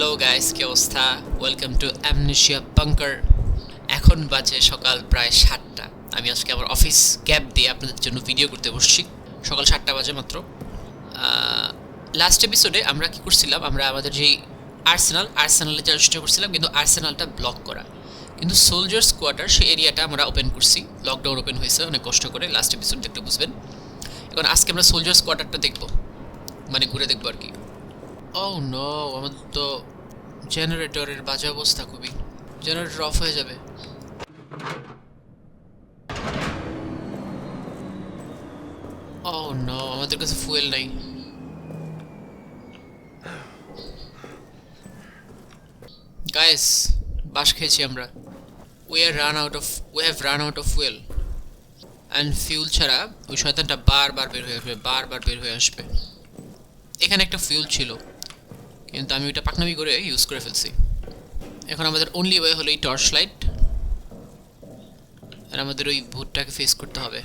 Hello guys, কি অবস্থা? Welcome to amnesia bunker. এখন বাজে সকাল প্রায় 7টা। আমি আজকে আমার অফিস গ্যাপ দিয়ে আপনাদের জন্য ভিডিও করতে বসছি। সকাল 7টা বাজে মাত্র। লাস্ট এপিসোডে আমরা কি করছিলাম, আমরা আমাদের যেই আর্সেনালে যাওয়ার চেষ্টা করছিলাম, কিন্তু আর্সেনালটা ব্লক করা। কিন্তু সোলজার্স কোয়ার্টার সেই এরিয়াটা আমরা ওপেন করছি। লকডাউন ওপেন হয়েছে অনেক কষ্ট করে, লাস্ট এপিসোড দেখতে বুঝবেন। এখন আজকে আমরা সোলজার্স কোয়ার্টারটা দেখবো, মানে ঘুরে দেখবো আর কি। ও নো, আমাদের তো জেনারেটরের বাজে অবস্থা খুবই। জেনারেটর অফ হয়ে যাবে। ও নো, আমাদের কাছে ফুয়েল নাই। গাইস, বাস খেয়েছি আমরা। We have run out of fuel and fuel ছাড়া ওই শয়তানটা বারবার বের হয়ে আসবে। এখানে একটা ফিউল ছিল, কিন্তু আমি ওইটা পাকনামি করে ইউজ করে ফেলছি। এখন আমাদের অনলি ওয়ে হলো এই টর্চ লাইট, আর আমাদের ওই ভূতটাকে ফেস করতে হবে।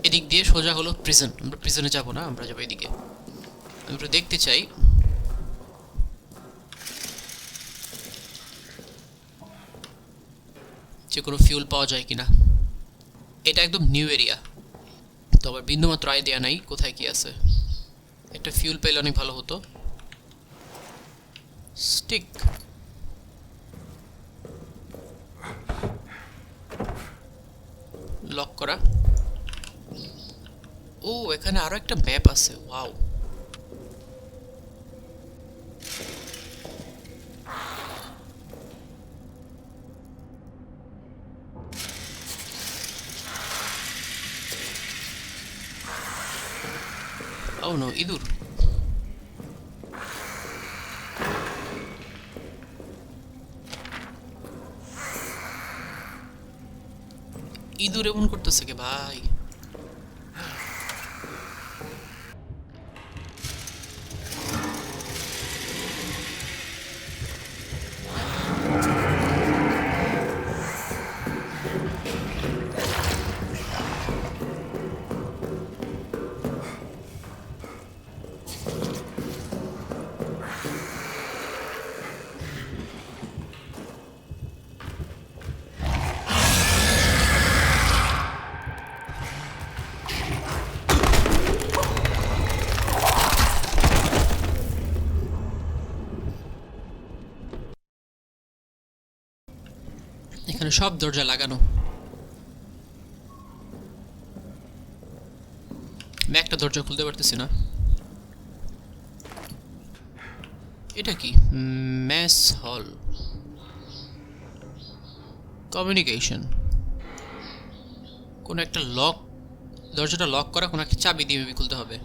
এদিক দিয়ে সোজা হলো প্রিজন। আমরা প্রিজনে যাব না, আমরা যাবো এদিকে। আমি একটু দেখতে চাই যে কোনো ফিউল পাওয়া যায় কিনা। এটা একদম নিউ এরিয়া, তো আমার বিন্দুমাত্র আইডিয়া নাই কোথায় কি আছে। একটা ফিউল পেলে অনেক ভালো হতো। স্টিক, লক করা। ও, এখানে আরো একটা ম্যাপ আছে। ওয়াও, ও নো, ইঁদুর। ইঁদুর এমন করতেছে কে ভাই? এখানে সব দরজা লাগানো। আমি একটা দরজা খুলতে পারতেছি না। এটা কি? মেস হল, কমিউনিকেশন। কোন একটা লক, দরজাটা লক করা, কোন একটা চাবি দিয়ে মেবি খুলতে হবে।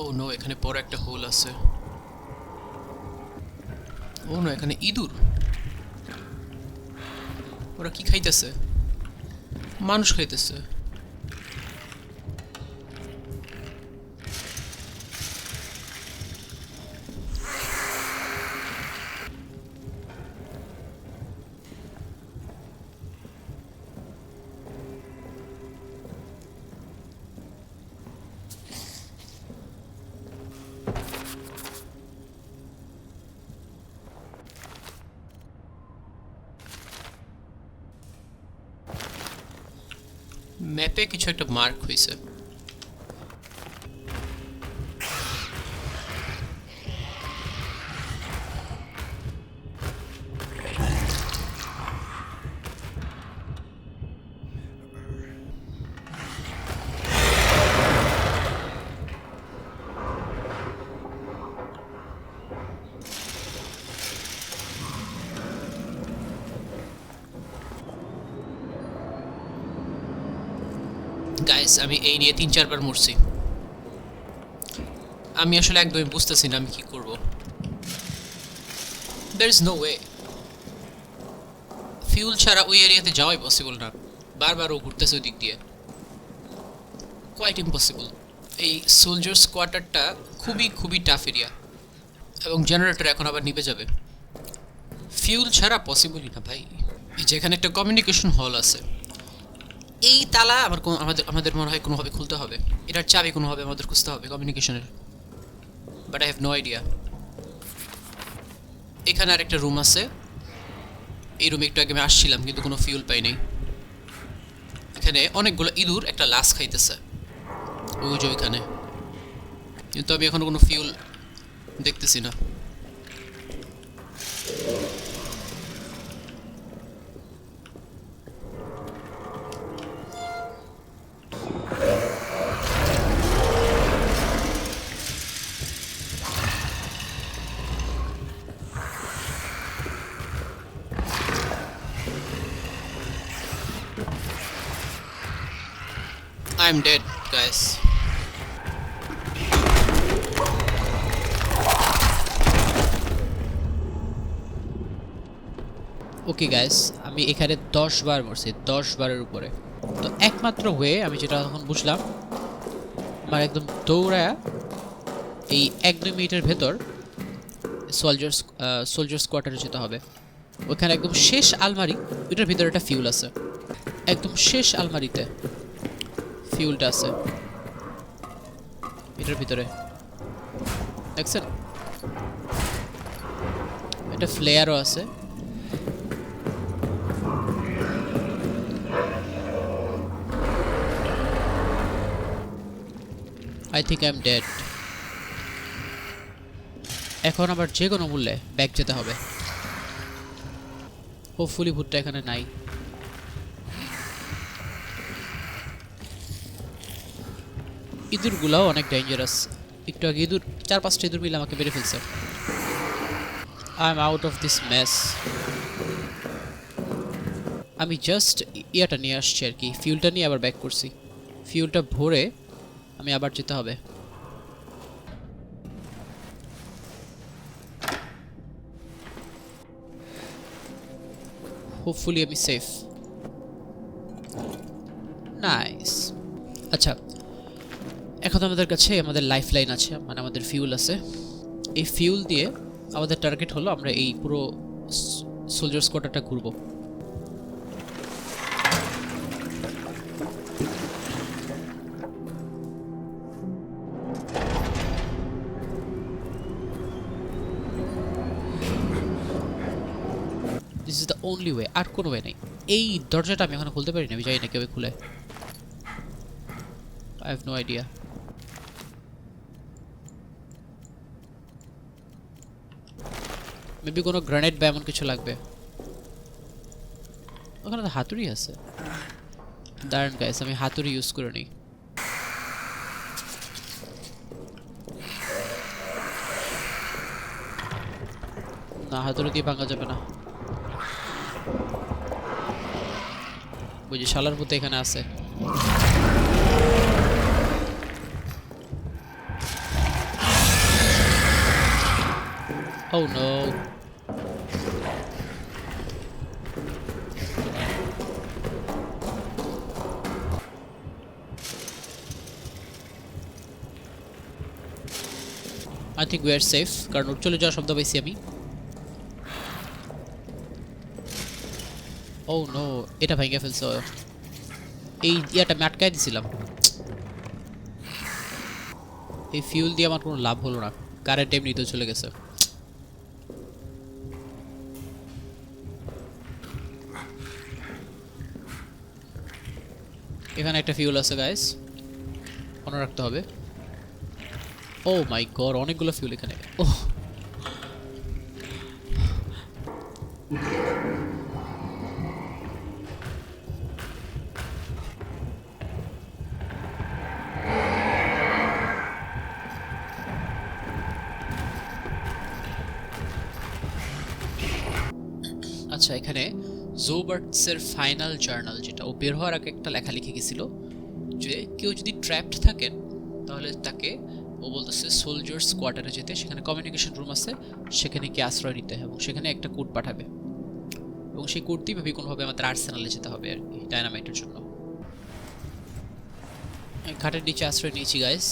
ও নো, এখানে বড় একটা হোল আছে। ও নো, এখানে ইঁদুর। ওরা কি খাইতেছে? মানুষ খাইতেছে। ম্যাপে কিছু একটা মার্ক হয়েছে। গাইস, আমি এই নিয়ে 3-4 বার মরছি। আমি আসলে একদমই বুঝতেছি না আমি কি করব। There is no way, fuel ছাড়া ওই এরিয়াতে যাওয়াই পসিবল না। বারবার ও ঘুরতেছে ওই দিক দিয়ে, কোয়াইট ইম্পসিবল। এই সোলজার্স কোয়ার্টারটা খুবই খুবই টাফ এরিয়া, এবং জেনারেটর এখন আবার নিভে যাবে। ফিউল ছাড়া পসিবলই না ভাই। এই যে এখানে একটা কমিউনিকেশন হল আছে, এই তালা আমাদের আমাদের মনে হয় কোনোভাবে খুলতে হবে। এটার চাবি কোনোভাবে আমাদের খুঁজতে হবে কমিউনিকেশনের, but I have no idea. এখানে আর একটা রুম আছে, এই রুমে একটু আগে আমি আসছিলাম কিন্তু কোনো ফিউল পাই নাই। এখানে অনেকগুলো ইঁদুর একটা লাশ খাইতেছে ওই যে ওইখানে, কিন্তু আমি এখনো কোনো ফিউল দেখতেছি না। I'm dead, guys. Okay guys, আমি এখানে 10 বার মরছি, 10 বারের উপরে। তো একমাত্র ওয়ে আমি যেটা এখন বুঝলাম, আমার একদম দৌড়ায়া এই 1-2 মিনিটের ভেতর সোলজার্স কোয়ার্টারে যেতে হবে। ওখানে একদম শেষ আলমারি, ওইটার ভিতরে একটা ফিউল আছে। একদম শেষ আলমারিতে ফিউলটা আছে, এটার ভিতরে দেখছেন? এটা ফ্লেয়ারও আছে। I think I am dead. এখন আবার যে কোনো মূল্যে ব্যাক যেতে হবে। হোপফুলি ভূতটা এখানে নাই। ইঁদুরগুলাও অনেক ডেঞ্জারাস। একটু আগে ইঁদুর 4-5টা ইঁদুর মিলে আমাকে মেরে ফেলছে। I am out of this mace. আমি জাস্ট ইয়াটা নিয়ে আসছি আর কি, ফিউলটা নিয়ে আবার ব্যাক করছি। ফিউলটা ভরে আমি আবার যেতে হবে। হোপফুলি আমি সেফ। নাইস। আচ্ছা, এখন আমাদের কাছে আমাদের লাইফ লাইন আছে, মানে আমাদের ফিউল আছে। এই ফিউল দিয়ে আমাদের টার্গেট হলো আমরা এই পুরো সোলজার্স কোয়ার্টারটা ঘুরবো। This is the only way, আর কোনো ওয়ে নেই। এই দরজাটা আমি এখন খুলতে পারি না, আমি জানি না কেউ খুলে। I have no idea. Maybe কোনো গ্রেনেড বা এমন কিছু লাগবে। ওখানে তো হাতুড়ি আছে। দাঁড়ান গাইস, আমি হাতুড়ি ইউজ করে নিই। না, হাতুড়ি দিয়ে ভাঙা যাবে না। বুঝি শালার পুতে এখানে আছে। Oh no. I think we are safe, কারণ ওর চলে যাওয়ার শব্দ পাইছি আমি। Oh no, এটা ভেঙে ফেলছে। এই ইয়াটা আমি আটকাই দিছিলাম। এই ফিউল দিয়ে আমার কোনো লাভ হলো না, কারেন্ট এমনিতেও চলে গেছে। এখানে একটা ফিউল আছে গাইস, মনে রাখতে হবে। ও মাই গড, অনেকগুলো ফিউল এখানে। ওহ, আচ্ছা, এখানে জোবার্টসের ফাইনাল জার্নাল, যেটা ও বের হওয়ার আগে একটা লেখা লিখে গেছিল যে কেউ যদি ট্র্যাপড থাকেন তাহলে তাকে ও বলতেছে সোলজার্স কোয়ার্টারে যেতে, সেখানে কমিউনিকেশন রুম আছে, সেখানে কি আশ্রয় নিতে এবং সেখানে একটা কোড পাঠাবে এবং সেই কোড দিয়ে ভাবি কোনোভাবে আমাদের আর্সেনালে যেতে হবে আর কি ডায়নামাইটের জন্য। ঘাটের নিচে আশ্রয় নিয়েছি গাইস।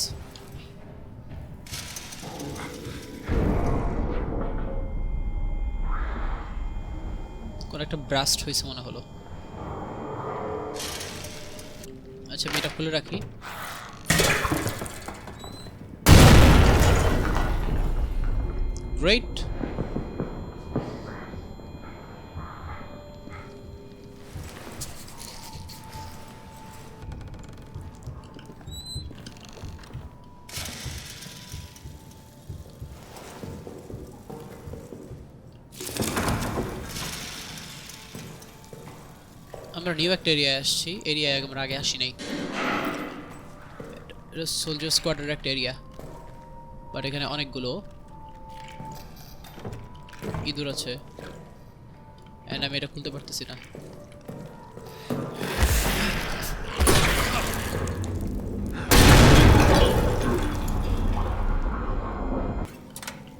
কোন একটা ব্রাস্ট হয়েছে মনে হলো। আচ্ছা আমি এটা খুলে রাখি। গ্রেট। আমরা নিউ একটা এরিয়ায় আসছি, এরিয়ায় আমরা আগে আসি নাই। এটা সোলজার স্কোয়াডের একটা এরিয়া, বাট এখানে অনেকগুলো ইঁদুর আছে এন্ড আমি এটা খুলতে পারতেছি না।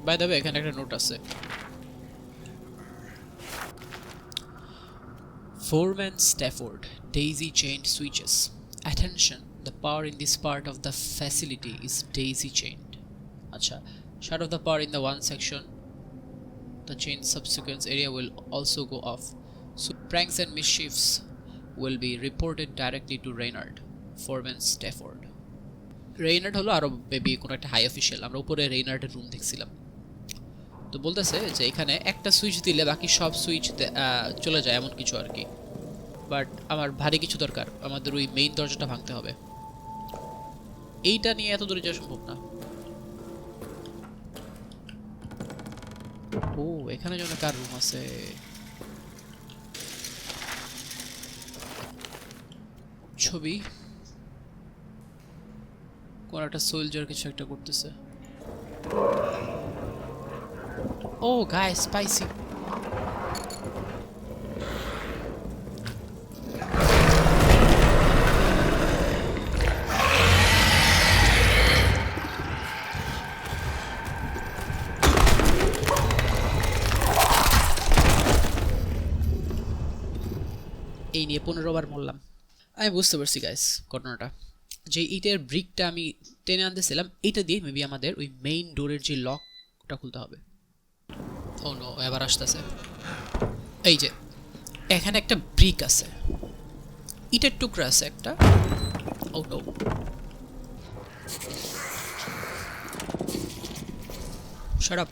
বাই দ্য ওয়ে এখানে একটা নোট আছে, Foreman Stafford, daisy chained switches. Attention, the power in this part of the facility is daisy chained. Acha, shut off the power in the one section. The chain subsequence area will also go off. So pranks and mischiefs will be reported directly to Reynard. Foreman Stafford. Reynard হলো আরো baby কোন একটা high official. আমরা উপরে রেইনার্ডের room দেখছিলাম। তো বলতেছে যে এখানে একটা সুইচ দিলে বাকি সব সুইচ চলে যায় এমন কিছু আর কি। বাট আমার ভারী কিছু দরকার, আমাদের ওই মেইন দরজাটা ভাঙতে হবে। এইটা নিয়ে এত দূরে যাওয়া সম্ভব না। ও এখানে যেন কার রুম আছে। ছবি কোন একটা সোলজার কিছু একটা করতেছে। ও গাইস স্পাইসি। এই নিয়ে 15 বার মরলাম। আমি বুঝতে পারছি গাইস ঘটনাটা, যে ইটের ব্রিকটা আমি টেনে আনতেছিলাম, এটা দিয়ে মেবি আমাদের ওই মেইন ডোরের যে লকটা খুলতে হবে। ও নো এবার আসতেছে। এই যে এখানে একটা ব্রিক আছে, ইটের টুকরা আছে একটা। ও নো শাট আপ।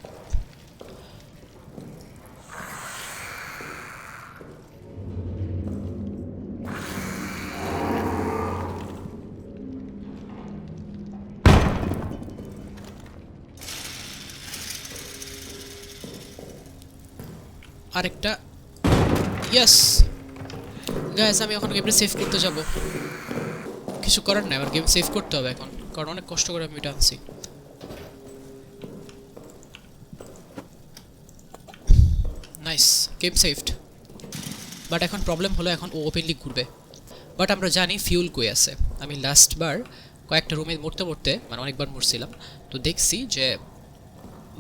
আরেকটা ইয়েস গাইস, আমি এখন গেমটা সেভ করতে যাব। কিছু করার নাই, আমার গেম সেভ করতে হবে এখন, কারণ অনেক কষ্ট করে আমি এটা আনছি। Nice, game saved. বাট এখন প্রবলেম হলো এখন ও ওপেনলি ঘুরবে। বাট আমরা জানি ফিউল কই আছে। আমি লাস্ট বার কয়েকটা রুমে মরতে মরতে মানে অনেকবার মরছিলাম, তো দেখছি যে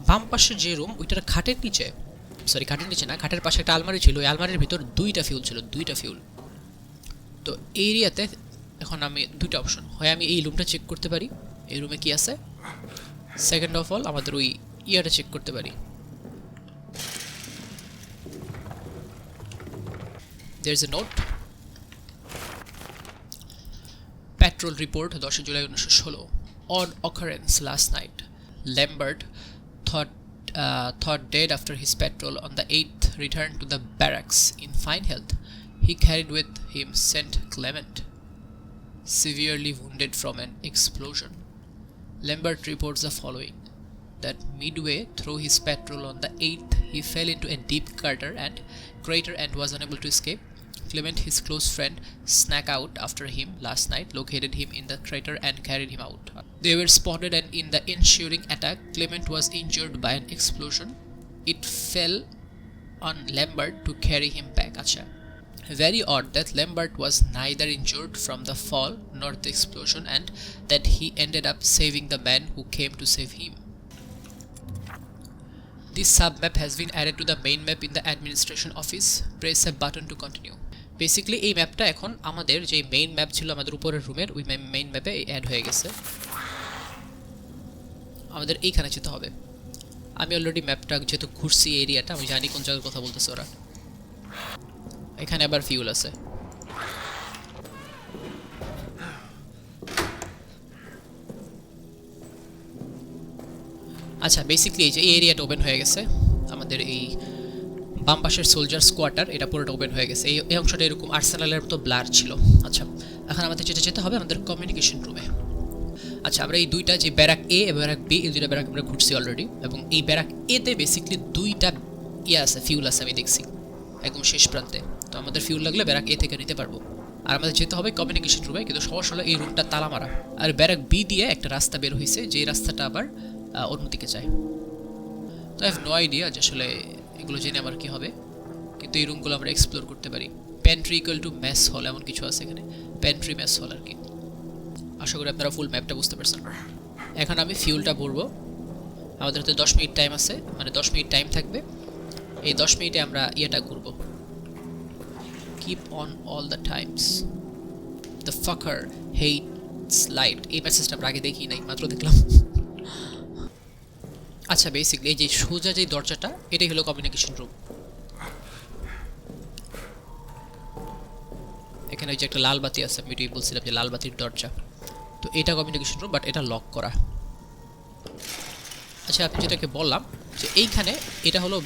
বাম পাশের যে রুম ওইটার খাটের নিচে, সরি খাটের নিচে না, খাটের পাশে একটা আলমারি ছিল, ওই আলমারির ভিতর দুইটা ফিউল ছিল, দুইটা ফিউল। তো এই এরিয়াতে এখন আমি দুইটা অপশন, হয় আমি এই রুমটা চেক করতে পারি এই রুমে কি আছে, সেকেন্ড অফ অল আমাদের ওই ইয়ারটা চেক করতে পারি। there is a note, patrol report 10 July 1916, on occurrence last night Lambert thought dead after his patrol on the 8th returned to the barracks in fine health. He carried with him Saint Clement, severely wounded from an explosion. Lambert reports the following: that midway through his patrol on the 8th he fell into a deep crater and was unable to escape. Clement, his close friend, snuck out after him last night, located him in the crater and carried him out. They were spotted, and in the ensuing attack Clement was injured by an explosion. It fell on Lambert to carry him back. আচ্ছা Very odd that Lambert was neither injured from the fall nor the explosion, and that he ended up saving the man who came to save him. This submap has been added to the main map in the administration office. Press a button to continue. Basically এই ম্যাপটা এখন আমাদের যে main map ছিল আমাদের উপরের রুমের ওই মেইন ম্যাপে অ্যাড হয়ে গেছে। আমাদের এইখানে যেতে হবে। আমি অলরেডি ম্যাপটা যেহেতু ঘুরছি এরিয়াটা, আমি জানি কোন জায়গার কথা বলতেছে ওরা। এখানে আবার ফিউল আছে। আচ্ছা, বেসিক্যালি এই যে এই এরিয়াটা ওপেন হয়ে গেছে, আমাদের এই বাম পাশের সোলজার্স কোয়ার্টার, এটা পুরোটা ওপেন হয়ে গেছে। এই অংশটা এরকম আর্সেনালের মতো ব্লার ছিল। আচ্ছা, এখন আমাদের যেতে হবে আমাদের কমিউনিকেশন রুমে। আচ্ছা, আমরা এই দুইটা যে ব্যারাক এ এবং ব্যারাক বি, এই দুইটা ব্যারাক আমরা ঘুরছি অলরেডি, এবং এই ব্যারাক এতে বেসিক্যালি দুইটা আছে, ফিউল আছে, আমি দেখছি একদম শেষ প্রান্তে। তো আমাদের ফিউল লাগলে ব্যারাক এ থেকে নিতে পারবো। আর আমাদের যেতে হবে কমিউনিকেশন রুমে, কিন্তু সমস্যা হলো এই রুমটা তালা মারা। আর ব্যারাক বি দিয়ে একটা রাস্তা বের হয়েছে, যে রাস্তাটা আবার অন্যদিকে যায়। তো আই হ্যাভ নো আইডিয়া যে আসলে এগুলো জেনে আমার কী হবে, কিন্তু এই রুমগুলো আমরা এক্সপ্লোর করতে পারি। প্যান্ট্রি ইকুয়াল টু মেস হল, এমন কিছু আছে এখানে, প্যান্ট্রি মেস হল আর কি। আশা করি আপনারা ফুল ম্যাপটা বুঝতে পারছেন। এখন আমি ফিউলটা ভরবো। আমাদের হাতে 10 মিনিট টাইম আছে, মানে 10 মিনিট টাইম থাকবে। এই 10 মিনিটে আমরা ইয়েটা ঘুরবো। Keep on all the times, the fucker hates light. এই মেসেজটা আমরা আগে দেখি নাই, মাত্র দেখলাম। আচ্ছা, বেসিক্যালি এই যে সোজা যে দরজাটা, এটাই হলো কমিউনিকেশন রুম। এখানে ওই যে একটা লাল বাতি আছে, আমি এটাই বলছিলাম যে লাল বাতির দরজা। তো এটা কমিউনিকেশন রুম, বাট এটা লক করা। আচ্ছা, আপনি যেটাকে বললাম যে এইখানে এটা হলো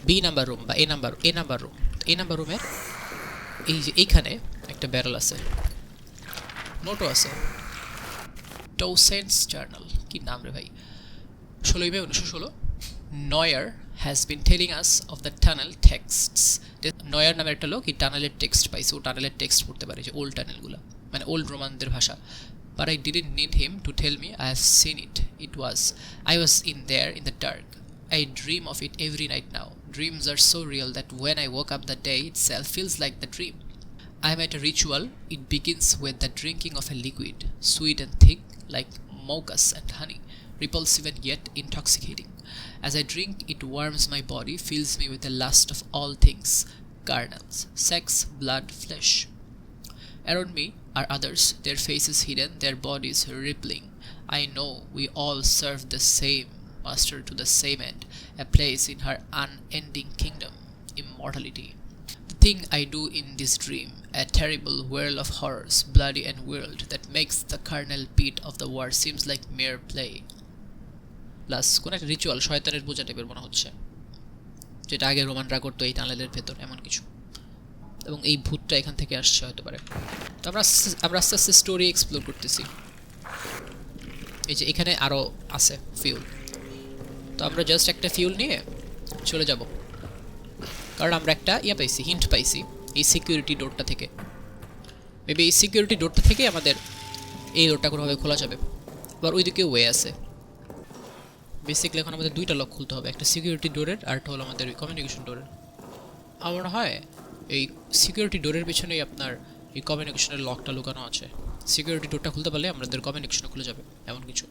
বি নাম্বার রুম বা এ নাম্বার রুম। এই নাম্বার রুমের এই যে এইখানে একটা ব্যারেল আছে, নোটও আছে, টোসেন্স জার্নাল। কি নাম রে ভাই? 16 May 1916। Noyer has been telling us of the tunnel texts. Noyer নামের একটা লোক এই টানেলের টেক্সট পাইছে, ও টানেলের টেক্সট পড়তে পারে, যে ওল্ড টানেলগুলো, মানে ওল্ড রোমানদের ভাষা। But I didn't need him to tell me, I have seen it. I was in there in the dark. I dream of it every night now. Dreams are so real that when I woke up, the day itself feels like the dream. I am at a ritual. It begins with the drinking of a liquid, sweet and thick like mochas and honey, repulsive and yet intoxicating. As I drink, it warms my body, fills me with the lust of all things, carnals, sex, blood, flesh. Around me are others, their faces hidden, their bodies rippling. I know we all serve the same master to the same end, a place in her unending kingdom, immortality. The thing I do in this dream, a terrible whirl of horrors, bloody and whirled, that makes the carnal beat of the war seems like mere play. Plus কোন একটা ritual, শয়তানের পূজা টাইপের মনে হচ্ছে, যেটা আগে রোমানরা করতো এই টানেলের ভেতর, এমন কিছু। এবং এই ভূতটা এখান থেকে আসছে হতে পারে। তো আমরা আস্তে আস্তে স্টোরি এক্সপ্লোর করতেছি। এই যে এখানে আরও আছে ফিউল, তো আমরা জাস্ট একটা ফিউল নিয়ে চলে যাব, কারণ আমরা একটা পাইছি, হিন্ট পাইছি এই সিকিউরিটি ডোরটা থেকে। মেবি এই সিকিউরিটি ডোরটা থেকে আমাদের এই ডোরটা কোনোভাবে খোলা যাবে, আবার ওইদিকে ওয়ে আছে। বেসিক্যালি এখন আমাদের দুইটা লক খুলতে হবে, একটা সিকিউরিটি ডোরের আর একটা হলো আমাদের কমিউনিকেশন ডোরের। আমার মনে হয় এই সিকিউরিটি ডোরের পিছনেই আপনার এই কমিউনিকেশনের লকটা লুকানো আছে। সিকিউরিটি ডোরটা খুলতে পারলে আমাদের কমিউনিকেশন খুলে যাবে, এমন কিছু।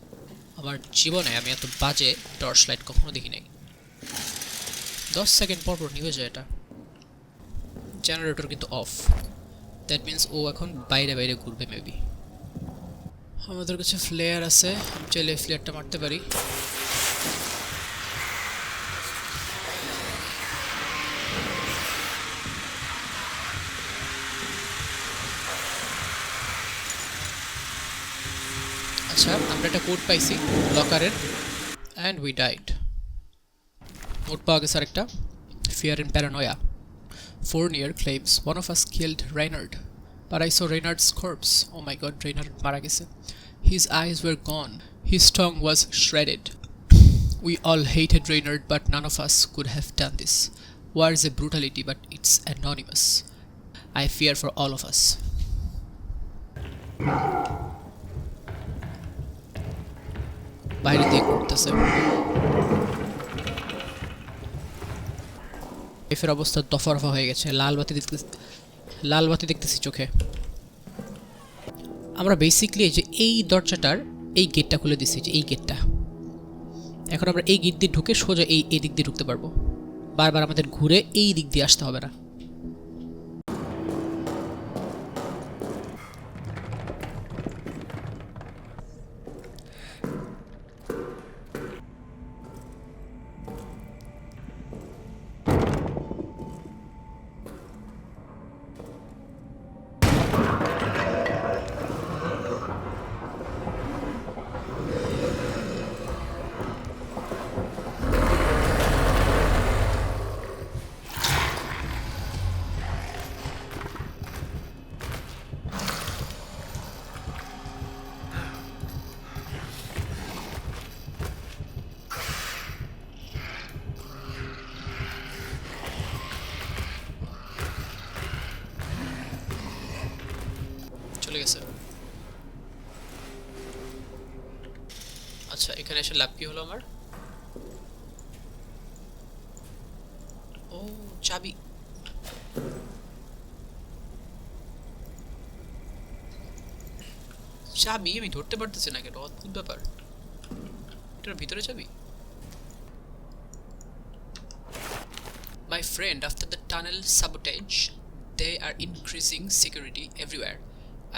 আমার জীবনে আমি এত বাজে টর্চ লাইট কখনো দেখি নাই। 10 সেকেন্ড পর পর নিভে যায় এটা। জেনারেটর কিন্তু অফ, দ্যাট মিনস ও এখন বাইরে বাইরে ঘুরবে মেবি। আমাদের কাছে ফ্লেয়ার আছে, চাইলে ফ্লেয়ারটা মারতে পারি। আচ্ছা, আমরা একটা কোড পাইছি লকারের, অ্যান্ড উই ডাইড। কোড পাওয়া গেছে আরেকটা, fear and paranoia. Fournier claims one of us killed Reynard, but I saw Reynard's corpse. Oh my god, Reynard মারা গেছে। His eyes were gone, his tongue was shredded. We all hated Reynard, but none of us could have done this. War is a brutality, but it's anonymous. I fear for all of us. বাইরে দিয়ে ঘুরতেছে। লাইফের অবস্থা দফা রফা হয়ে গেছে, লাল বাতি লাল বাতি দেখতেছি চোখে। আমরা বেসিক্যালি যে এই দরজাটার এই গেটটা খুলে দিছি, যে এই গেটটা। এখন আমরা এই গেট দিয়ে ঢুকে সোজা এই দিক দিয়ে ঢুকতে পারবো, বারবার আমাদের ঘুরে এই দিক দিয়ে আসতে হবে না। চলে গেছে। আচ্ছা, এখানে এসে লাভ কি হলো আমার? ও চাবি। চাবি আমি ধরতে পারতেছি না, কেন? অদ্ভুত ব্যাপার। এটার ভিতরে চাবি। My friend, after the tunnel sabotage, they are increasing security everywhere.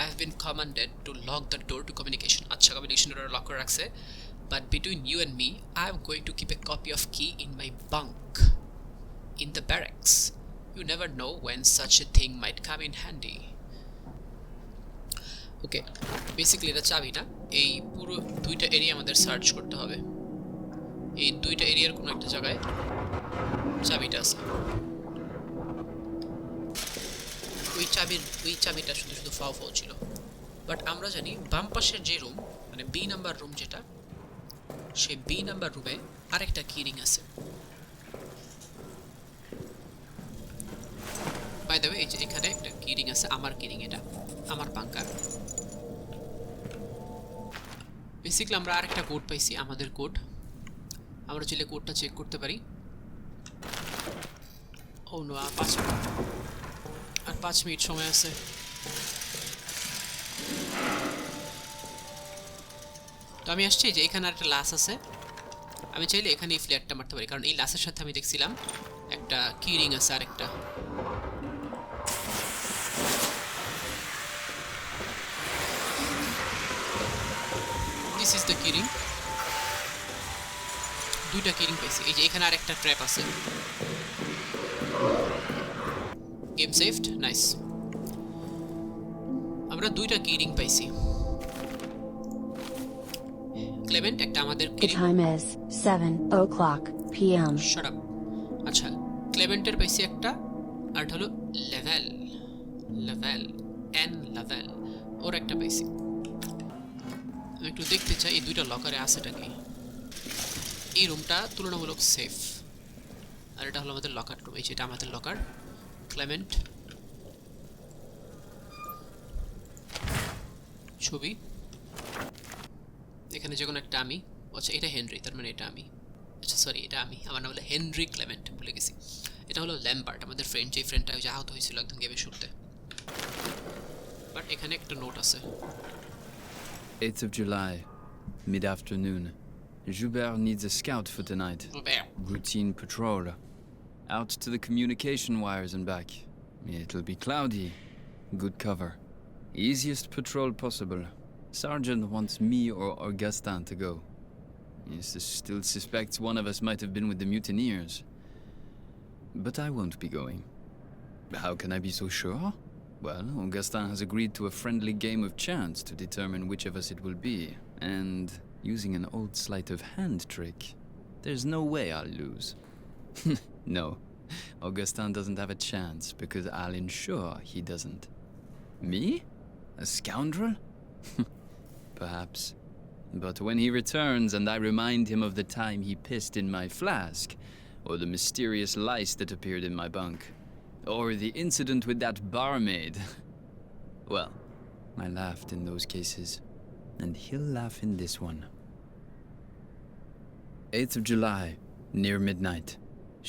I have been commanded to lock the door to communication. আচ্ছা, communication door lock করে রাখছে। But between you and me, I am going to keep a copy of key in my bunk in the barracks. You never know when such a thing might come in handy. Okay, basically এটা চাবি না, এই পুরো দুইটা area আমাদের search করতে হবে। এই দুইটা এরিয়ার কোনো একটা জায়গায় চাবিটা আছে। ওই চাবিটা শুধু শুধু ফাও ছিল। বাট আমরা জানি বাম পাশের যে রুম, মানে বি নাম্বার রুম যেটা, সেই বি নাম্বার রুমে আরেকটা কিরিং আছে। বাই দ্য ওয়ে, এই যে এখানে একটা কিরিং আছে, আমার কিরিং, এটা আমার বাঙ্কার। বেসিক্যালি আমরা আরেকটা কোড পাইছি, আমাদের কোড। আমরা চাইলে কোডটা চেক করতে পারি। ও নো, আর 5 মিনিট সময় আছে। তো আমি আসছি যে এখানে একটা লাস আছে, আমি চাইলে এখানে এই ফ্ল্যাটটা মারতে পারি, কারণ এই লাসের সাথে আমি দেখছিলাম একটা কিরিং আছে আরেকটা। This is the key ring. দুইটা কিরিং পাইছি। এই যে এখানে আরেকটা ট্র্যাপ আছে। Game saved, nice. আমরা দুইটা কিরিং পাইছি। ক্লেমেন্ট একটা আমাদের The time is 7 p.m. Shut up. আচ্ছা, ক্লেমেন্টের পাইছি একটা, আর হলো লেভেল ওর একটা পাইছি। আমি একটু দেখতে চাই এই দুইটা লকারে আছেটা কি। এই রুমটা তুলনামূলক সেফ, আর এটা হলো আমাদের লকার রুম। এই যে এটা আমাদের লকার। ক্লেমেন্ট ছবি, এখানে যে কোনো একটা আমি। আচ্ছা, এটা হেনরি, তার মানে এটা আমি। আচ্ছা সরি, এটা আমি, আমার নাম হলো হেনরি ক্লেমেন্ট, ভুলে গেছি। এটা হলো ল্যাম্বার্ট, আমাদের ফ্রেন্ড, যে ফ্রেন্ডটা ওই যে আহত হয়েছিল একদম গেমের শুরুতে। বাট এখানে একটা নোট আছে। 8th of July, mid-afternoon. Joubert needs a scout for tonight. Routine patrol. Out to the communication wires and back. It'll be cloudy. Good cover. Easiest patrol possible. Sergeant wants me or Augustin to go. He still suspects one of us might have been with the mutineers. But I won't be going. How can I be so sure? Well, Augustin has agreed to a friendly game of chance to determine which of us it will be. And using an old sleight of hand trick, there's no way I'll lose. No, Augustin doesn't have a chance because I'll ensure he doesn't. Me? A scoundrel? Perhaps. But when he returns and I remind him of the time he pissed in my flask, or the mysterious lice that appeared in my bunk, or the incident with that barmaid, well, I laughed in those cases, and he'll laugh in this one. 8th of July, near midnight.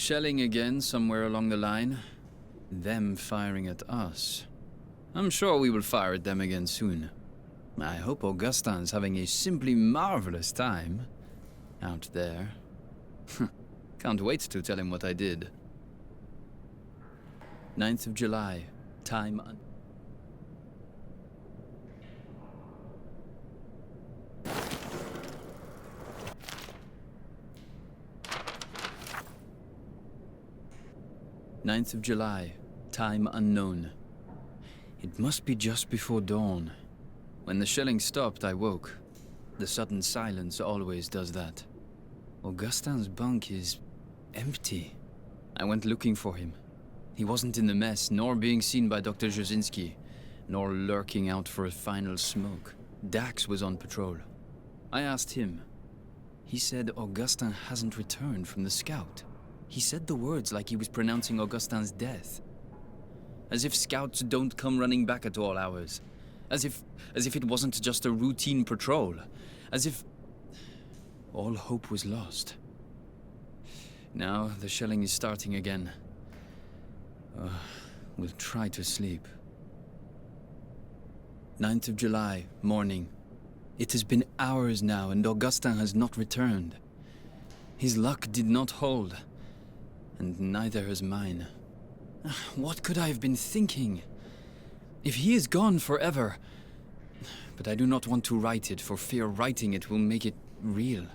Shelling again somewhere along the line. Them firing at us. I'm sure we will fire at them again soon. I hope Augustin's having a simply marvelous time out there. Can't wait to tell him what I did. 9th of July, time... 9th of July, time unknown. It must be just before dawn. When the shelling stopped, I woke. The sudden silence always does that. Augustin's bunk is empty. I went looking for him. He wasn't in the mess, nor being seen by Dr. Jasinski, nor lurking out for a final smoke. Dax was on patrol. I asked him. He said Augustin hasn't returned from the scout. He said the words like he was pronouncing Augustin's death. As if scouts don't come running back at all hours. As if it wasn't just a routine patrol. As if all hope was lost. Now the shelling is starting again. We'll try to sleep. 9th of July, morning. It has been hours now and Augustin has not returned. His luck did not hold. And neither has mine. What could I have been thinking? If he is gone forever... But I do not want to write it, for fear writing it will make it real.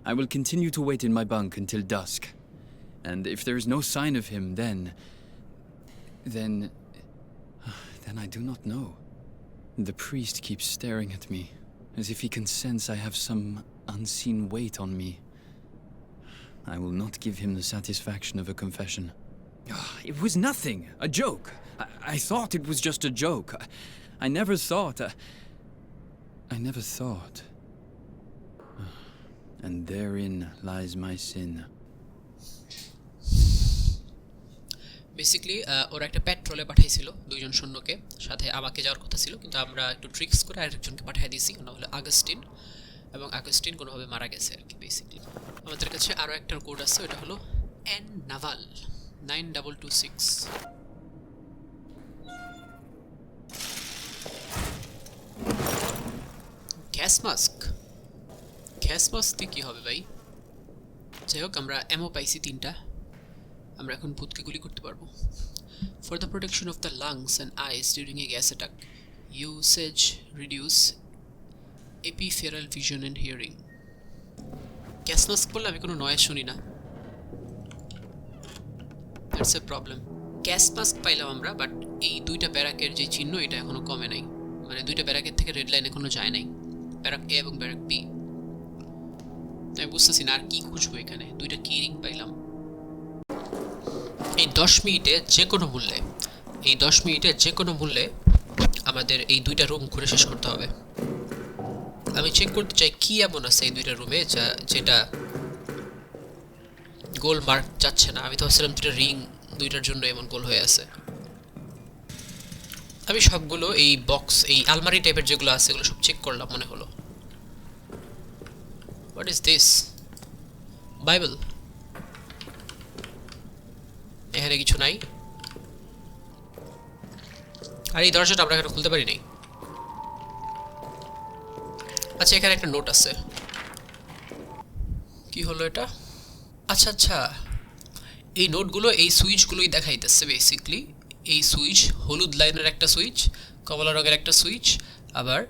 I will continue to wait in my bunk until dusk. And if there is no sign of him, then I do not know. The priest keeps staring at me, as if he can sense I have some unseen weight on me. I will not give him the satisfaction of a confession. It was nothing, a joke. I thought it was just a joke. I never thought... And therein lies my sin. Basically ওরা একটা পেট্রোলে পাঠাইছিল দুইজন সৈন্যকে, সাথে আমাকে যাওয়ার কথা ছিল, কিন্তু আমরা একটু ট্রিক্স করে আরেকজনকে পাঠিয়ে দিয়েছি, ওনা হলো আগস্টিন, এবং আগস্টিন কোনোভাবে মারা গেছে আর কি। বেসিক্যালি আমাদের কাছে আরও একটা কোড আছে, ওটা হলো এন নাভাল 9226। গ্যাস মাস্ক দিয়ে কী হবে ভাই? যাই হোক, আমরা এমও পাইছি 3টা, আমরা এখন ভূতকে গুলি করতে পারবো। For the protection of the lungs and eyes during a gas attack, usage reduce peripheral vision and hearing. Gas mask বললে আমি কোনো নয়েজ শুনি না, that's a problem. Gas mask পাইলাম আমরা, বাট এই 2টা ব্যারাকের যে চিহ্ন এটা এখনো কমে নাই, মানে 2টা ব্যারাকের থেকে রেড লাইন এখনো যায় নাই, ব্যারাক এ এবং ব্যারাক বি। আমি বুঝতেছি না আর কি খুঁজবো এখানে। 2টা কি রিং পাইলাম। এই 10 মিনিটে যে কোনো মূল্যে আমাদের এই 2টা রুম ঘুরে শেষ করতে হবে। আমি চেক করতে চাই কি এমন আছে এই 2টা রুমে যেটা গোল মার্ক যাচ্ছে না। আমি তো ভাবছিলাম 2টা রিং 2টার জন্য এমন গোল হয়ে আছে। আমি সবগুলো এই বক্স, এই আলমারি টাইপের যেগুলো আছে এগুলো সব চেক করলাম, মনে হলো। What is this? বাইবেল। এখানে কিছু নাই। আর এই দরজাটা আমরা এখানে খুলতে পারি নাই। আচ্ছা, এখানে একটা নোট আছে। কি হলো এটা? আচ্ছা, এই নোটগুলো এই সুইচগুলোই দেখাইতেছে। বেসিক্যালি এই সুইচ হলুদ লাইনের একটা সুইচ, কমলা রঙের একটা সুইচ, আবার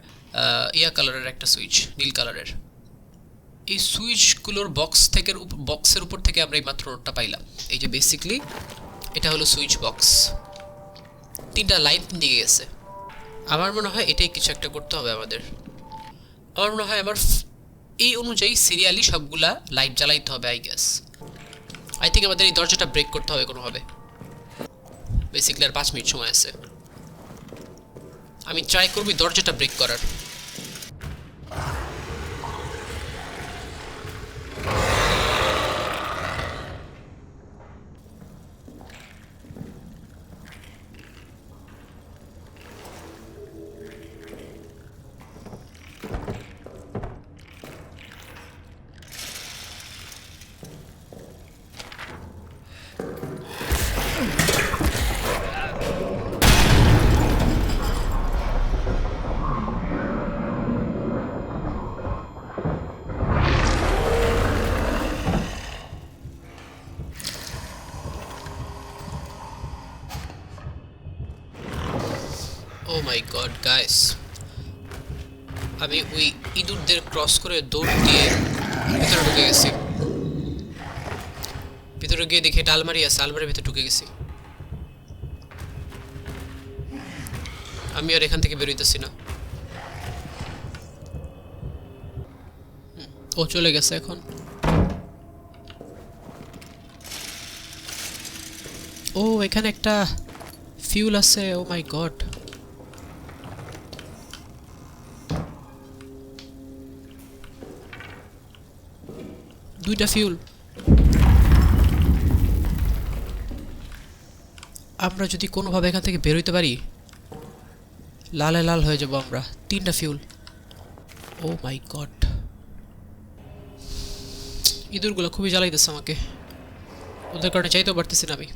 ইয়া কালারের একটা সুইচ, নীল কালারের। এই সুইচগুলোর বক্সের উপর থেকে আমরা এই মাত্র নোটটা পাইলাম। এই যে বেসিক্যালি এটা হলো সুইচ বক্স, 3টা লাইন দিকে গেছে। আমার মনে হয় এটাই কিছু একটা করতে হবে আমাদের। আমার মনে হয় আমার এই অনুযায়ী সিরিয়ালি সবগুলা লাইট জ্বালাইতে হবে। আই থিঙ্ক আমাদের এই দরজাটা ব্রেক করতে হবে কোনোভাবে। বেসিক্যালি আর 5 মিনিট সময় আছে। আমি ট্রাই করবো দরজাটা ব্রেক করার। মাই গড গাইস, আমি ওই ইঁদুরদের ক্রস করে দৌড় দিয়ে ভিতরে ঢুকে গেছি। ভিতরে গিয়ে দেখি একটা আলমারি আছে, আলমারির ভিতরে ঢুকে গেছি। আমি আর এখান থেকে বেরোইতেছি না। ও চলে গেছে এখন। ও এখানে একটা ফিউল আছে। ও মাই গড, দুইটা ফিউল। আমরা যদি কোনোভাবে এখান থেকে বেরোইতে পারি, লালে লাল হয়ে যাব আমরা। 3টা ফিউল। ও মাই গড, ইঁদুরগুলো খুবই জ্বালাইতেছে আমাকে। ওদের কারণে চাইতেও পারতেছি না আমি।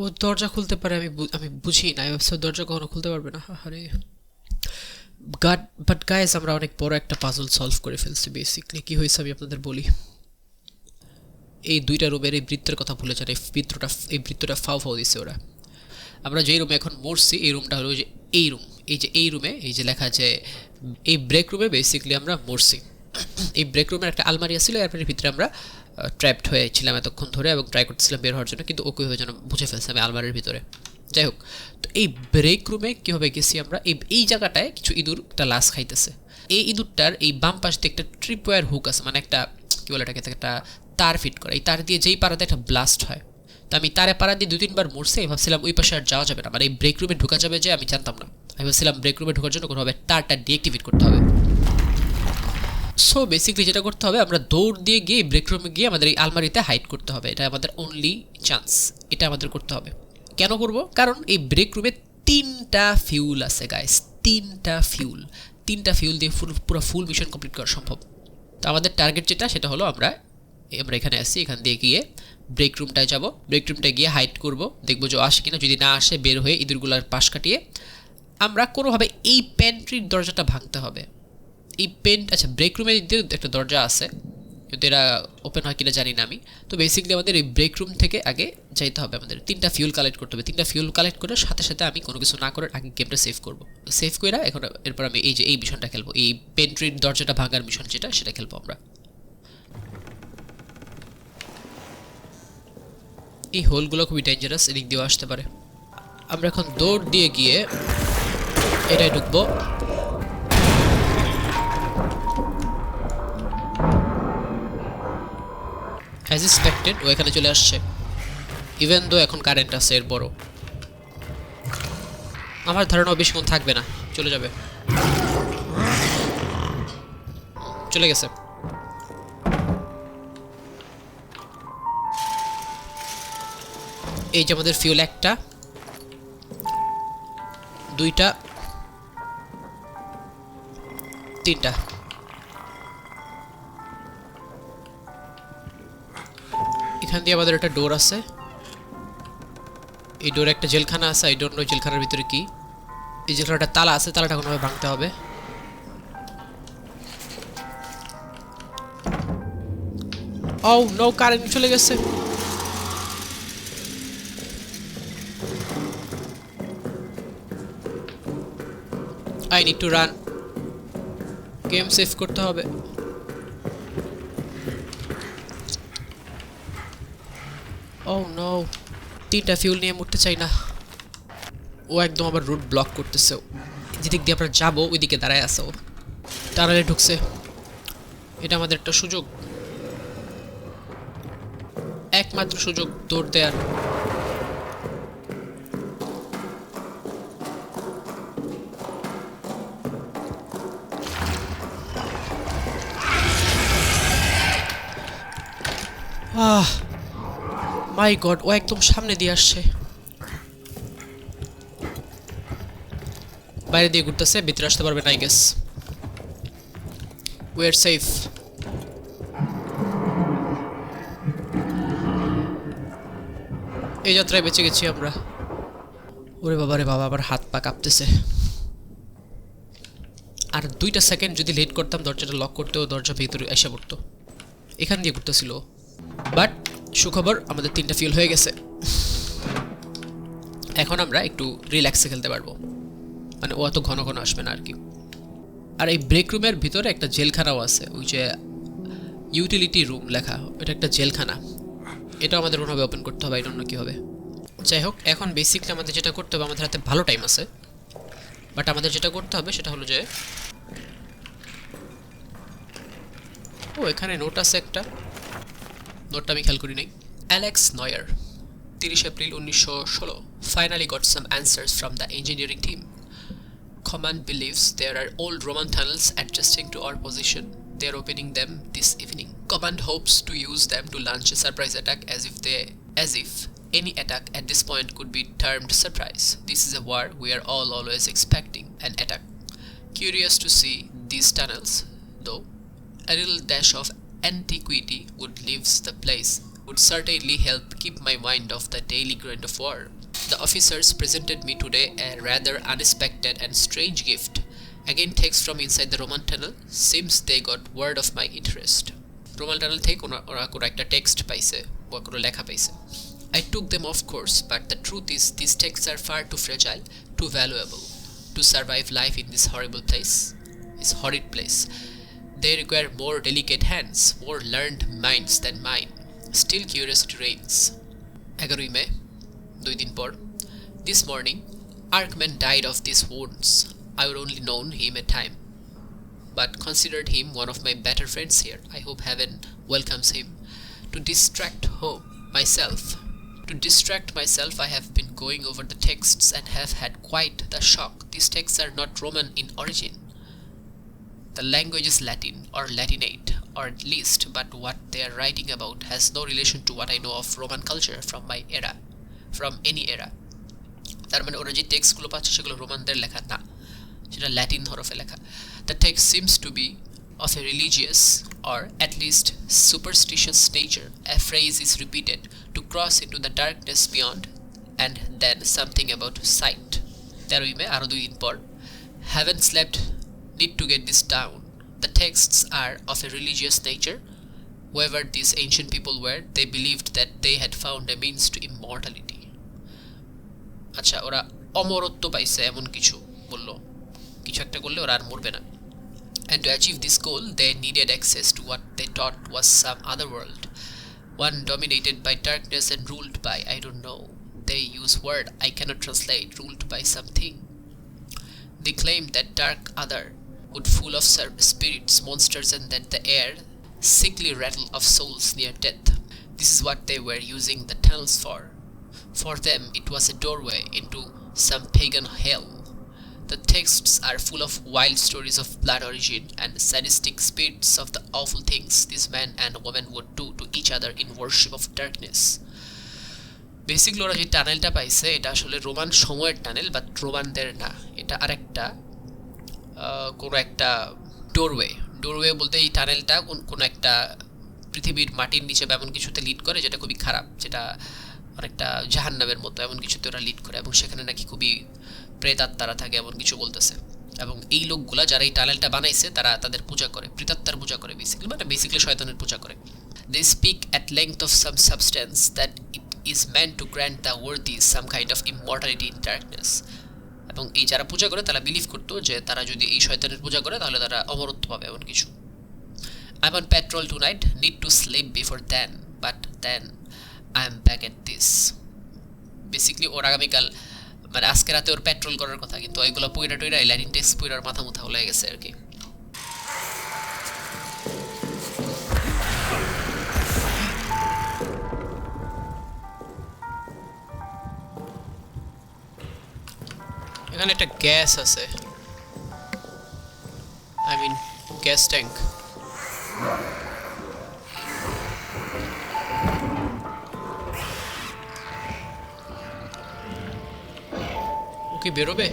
ও দরজা খুলতে পারে, আমি বুঝি না। দরজা কখনো খুলতে পারবে না। আরে বাট গাইস, আমরা অনেক বড় একটা পাজল সলভ করে ফেলছি। বেসিক্যালি কি হয়েছে আমি আপনাদের বলি। এই 2টা রুমের এই বৃত্তের কথা ভুলে যান। এই বৃত্তটা ফাও ফাও দিছে ওরা। আমরা যেই রুমে এখন মরছি, এই রুমটা হলো যে এই রুম। এই রুমে এই যে লেখা আছে এই ব্রেক রুমে বেসিক্যালি আমরা মরছি। এই ব্রেক রুমের একটা আলমারি ছিল, এর ভিতরে আমরা ট্র্যাপড হয়েছিলাম এতক্ষণ ধরে এবং ট্রাই করতেছিলাম বের হওয়ার জন্য, কিন্তু ওকে হয়ে যেন বুঝে ফেলছে আমি আলমারির ভিতরে। যাই হোক, তো এই ব্রেক রুমে কীভাবে গেছি আমরা, এই জায়গাটায় কিছু ইঁদুর একটা লাশ খাইতেছে। এই ইঁদুরটার এই বাম পাশ দিয়ে একটা ট্রিপওয়্যার হুক আছে, মানে একটা কী বলে এটাকে, একটা তার ফিট করা। এই তার দিয়ে যেই পাড়াতে একটা ব্লাস্ট হয়। তো আমি তারে পাড়া দিয়ে 2-3 বার মরছে। ভাবছিলাম ওই পাশে আর যাওয়া যাবে না, মানে এই ব্রেক রুমে ঢোকা যাবে যে আমি জানতাম না। আমি ভাবছিলাম ব্রেক রুমে ঢোকার জন্য কোনোভাবে তারটা ডিঅ্যাক্টিভেট করতে হবে। সো বেসিক্যালি যেটা করতে হবে, আমরা দৌড় দিয়ে গিয়ে ব্রেক রুমে গিয়ে আমাদের এই আলমারিতে হাইড করতে হবে। এটা আমাদের অনলি চান্স, এটা আমাদের করতে হবে। কেন করব? কারণ এই ব্রেক রুমে 3টা ফিউল আছে গাইস। 3টা ফিউল দিয়ে পুরো ফুল মিশন কমপ্লিট করা সম্ভব। তো আমাদের টার্গেট যেটা, সেটা হলো আমরা এখানে আসছি, এখান দিয়ে গিয়ে ব্রেক রুমটায় যাব। ব্রেক রুমটায় গিয়ে হাইড করব, দেখবো যে আসে কিনা। যদি না আসে, বের হয়ে ইঁদুরগুলার পাশ কাটিয়ে আমরা কোনোভাবে এই প্যান্ট্রির দরজাটা ভাঙতে হবে। আচ্ছা, ব্রেক রুমে একটা দরজা আছে, কিন্তু এরা ওপেন হয় কিনা জানি না আমি। তো বেসিক্যালি আমাদের এই ব্রেক রুম থেকে আগে যাইতে হবে। আমাদের 3টা ফিউল কালেক্ট করতে হবে। 3টা ফিউল কালেক্ট করে সাথে সাথে আমি কোনো কিছু না করার আগে গেমটা সেভ করবো। সেভ করে এরপর আমি এই মিশনটা খেলবো, এই পেন্ট্রির দরজাটা ভাঙার মিশন যেটা, সেটা খেলবো আমরা। এই হোলগুলো খুবই ডেঞ্জারাস, এদিক দিয়েও আসতে পারে। আমরা এখন দৌড় দিয়ে গিয়ে এটাই ঢুকবো। অ্যাজ এক্সপেক্টেড ও এখানে চলে আসছে, ইভেন দো এখন কারেন্ট আছে এর বড়। আমার ধারণা বেশিক্ষণ থাকবে না, চলে যাবে। চলে গেছে। এই যে আমাদের ফিউল, 1টা 2টা 3টা। এখান দিয়ে আমাদের একটা ডোর আছে। এই ডোরে একটা জেলখানা আছে। আই ডোন্ট নো জেলখানার ভিতরে কি। এই জেলখানাটা তালা আছে, তালাটা কোনোভাবে ভাঙতে হবে। ও নো, কারেন্ট চলে গেছে। I need to run. Game save করতে হবে। ও নো, 3টা ফিউল নিয়ে মরতে চাই না। ও একদম আবার রুট ব্লক করতেছে। যেদিক দিয়ে আমরা যাবো ওইদিকে দাঁড়ায় আছে ও। টানেলে ঢুকছে। এটা আমাদের একটা সুযোগ, একমাত্র সুযোগ দৌড় দেওয়ার। মাই গড, ও একদম সামনে দিয়ে আসছে। বাইরে দিয়ে ঘুরতেছে, ভিতরে আসতে পারবে না I guess. We are safe. এই যাত্রায় বেঁচে গেছি আমরা। ওরে বাবা রে বাবা, আবার হাত পা কাঁপতেছে। আর 2টা সেকেন্ড যদি লেট করতাম দরজাটা লক করতেও দরজা ভেতরে এসে পড়তো। এখান দিয়ে ঘুরতেছিল। বাট সুখবর, আমাদের 3টা ফিল হয়ে গেছে। এখন আমরা একটু রিল্যাক্সে খেলতে পারবো, মানে ও অত ঘন ঘন আসবে না আর কি। আর এই ব্রেক রুমের ভিতরে একটা জেলখানাও আছে, ওই যে ইউটিলিটি রুম লেখা, ওটা একটা জেলখানা। এটা আমাদের ওভাবে ওপেন করতে হবে, এটা অন্য কী হবে। যাই হোক, এখন বেসিকলি আমাদের যেটা করতে হবে, আমাদের হাতে ভালো টাইম আছে, বাট আমাদের যেটা করতে হবে সেটা হলো যে, ও এখানে নোট আছে একটা, নোটটা আমি খেয়াল করি নাই। Alex নয়ার, 30 April 1916, finally got some answers from the engineering team. Command believes there are old Roman tunnels adjacent to our position. They are opening them this evening. Command hopes to use them to launch a surprise attack as if any attack at this point could be termed surprise. This is a war we are all always expecting an attack. Curious to see these tunnels, though. A little dash of antiquity would certainly help keep my mind off the daily grind of war. The officers presented me today a rather unexpected and strange gift. Again, text from inside the Roman tunnel. Seems they got word of my interest. Roman tunnel থেকে ওরা কোনো একটা text পাইছে বা কোনো লেখা পাইছে। I took them, of course, but the truth is these texts are far too fragile, too valuable to survive life in this horrid place. They require more delicate hands, more learned minds than mine. Still curiosity reigns. 11 May, 2 দিন পর. This morning, Arkman died of these wounds. I would only known him at time, but considered him one of my better friends here. I hope heaven welcomes him. To distract myself, I have been going over the texts and have had quite the shock. These texts are not Roman in origin. The language is Latin or Latinate, or at least, but what they are writing about has no relation to what I know of Roman culture from any era. তার মানে ওরা যে টেক্সটগুলো পাচ্ছে সেগুলো রোমানদের লেখা না, সেটা Latin হরফে লেখা। The text seems to be of a religious or at least superstitious nature. A phrase is repeated to cross into the darkness beyond, and then something about sight. 13 মে, আরো 2 দিন পর. Haven't slept, need to get this down. The texts are of a religious nature. Whoever these ancient people were, they believed that they had found a means to immortality. আচ্ছা, ওরা অমরত্ব পাইছে এমন কিছু বললো, কিছু একটা করলে ওরা আর মরবে না। And to achieve this goal, they needed access to what they thought was some other world, one dominated by darkness and ruled by, I don't know. They use word I cannot translate, ruled by something. They claimed that dark other would full of spirits, monsters, and that the air sickly rattle of souls near death. This is what they were using the tunnels for. For them, it was a doorway into some pagan hell. The texts are full of wild stories of blood origin and sadistic spirits of the awful things these men and women would do to each other in worship of darkness. Basically ওরা যে টানেলটা পাইছে এটা আসলে Roman সময়ের tunnel, but রোমানদের না, এটা আরেকটা কোনো একটা ডোরওয়ে বলতে এই টানেলটা কোনো একটা পৃথিবীর মাটির নিচে বা এমন কিছুতে লিড করে, যেটা খুবই খারাপ, যেটা অনেকটা জাহান্নামের মতো এমন কিছুতে ওরা লিড করে, এবং সেখানে নাকি খুবই প্রেতাত্মারা থাকে এমন কিছু বলতেছে। এবং এই লোকগুলা যারা এই টানেলটা বানাইছে তারা তাদের পূজা করে, প্রেতাত্মার পূজা করে, বেসিক্যালি শয়তানের পূজা করে। They speak at length of some substance that it is meant to grant the worthy some kind of immortality in darkness. এবং এই যারা পূজা করে তারা বিলিভ করতো যে তারা যদি এই শয়তানের পূজা করে তাহলে তারা অমরত্ব পাবে এমন কিছু। I'm on patrol tonight, need to sleep before then, but then I am back at this. Basically ওর আগামীকাল মানে আজকে রাতে ওর পেট্রোল করার কথা, কিন্তু ওইগুলো পয়রা টয়রা ল্যাটিন টেক্সট পয়রার মাথা মুথা হয়ে গেছে আর কি। এখানে একটা গ্যাস আছে, আই মিন গ্যাস ট্যাঙ্ক। কি বেরোবে?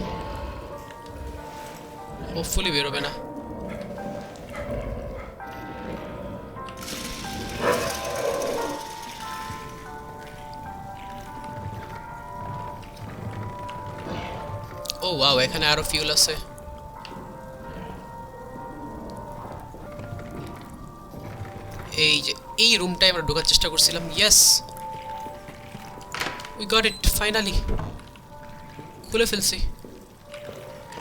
হোপফুলি বেরোবে না। ওয়াও, এখানে আরো ফিউল আছে। এই যে এই রুমটায় আমরা ঢোকার চেষ্টা করছিলাম। Yes, we got it finally. খুলে ফেলছি।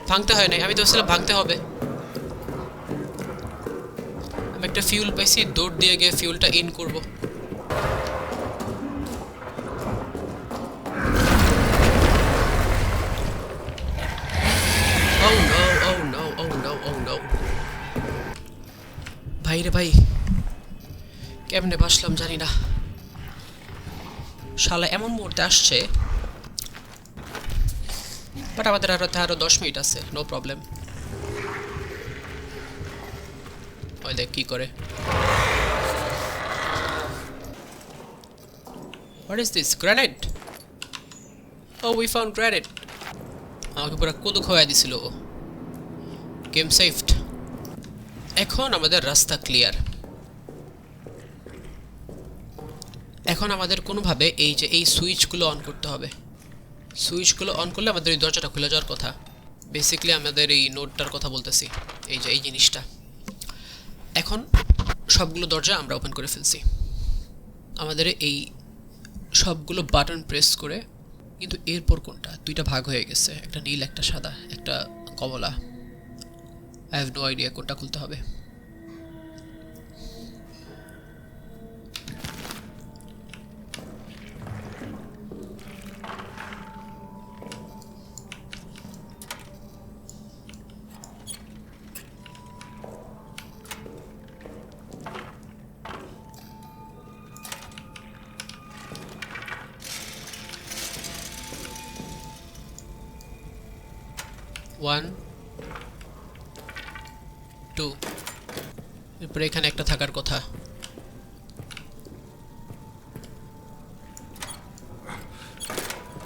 ভাঙতে হয় নাই, আমি তো ভাবছিলাম ভাঙতে হবে। আমি একটা ফিউল পাইছি, দৌড় দিয়ে গিয়ে ফিউলটা ইন করব। Oh no, oh no, oh no, oh no. ভাই রে ভাই, কেমনে বাসলাম জানি না। শালা এমন মুহূর্তে আসছে, বাট আমাদের আরো 10 মিনিট আছে, নো প্রবলেম। ওই দেখ কি করে। What is this? Granite? Oh, we found granite. আমাকে পুরো কোদো খাওয়াই দিছিল ও। Game saved. এখন আমাদের রাস্তা ক্লিয়ার। এখন আমাদের কোনোভাবে এই যে এই সুইচগুলো অন করতে হবে। সুইচগুলো অন করলে আমাদের এই দরজাটা খুলে যাওয়ার কথা। বেসিক্যালি আমাদের এই নোটটার কথা বলতেছি, এই যে এই জিনিসটা। এখন সবগুলো দরজা আমরা ওপেন করে ফেলছি। আমাদের এই সবগুলো বাটন প্রেস করে, কিন্তু এরপর কোনটা? দুইটা ভাগ হয়ে গেছে, একটা নীল একটা সাদা, একটা কমলা। আই হ্যাভ নো আইডিয়া কোনটা খুলতে হবে। ওয়ান, টু, এরপরে এখানে একটা থাকার কথা।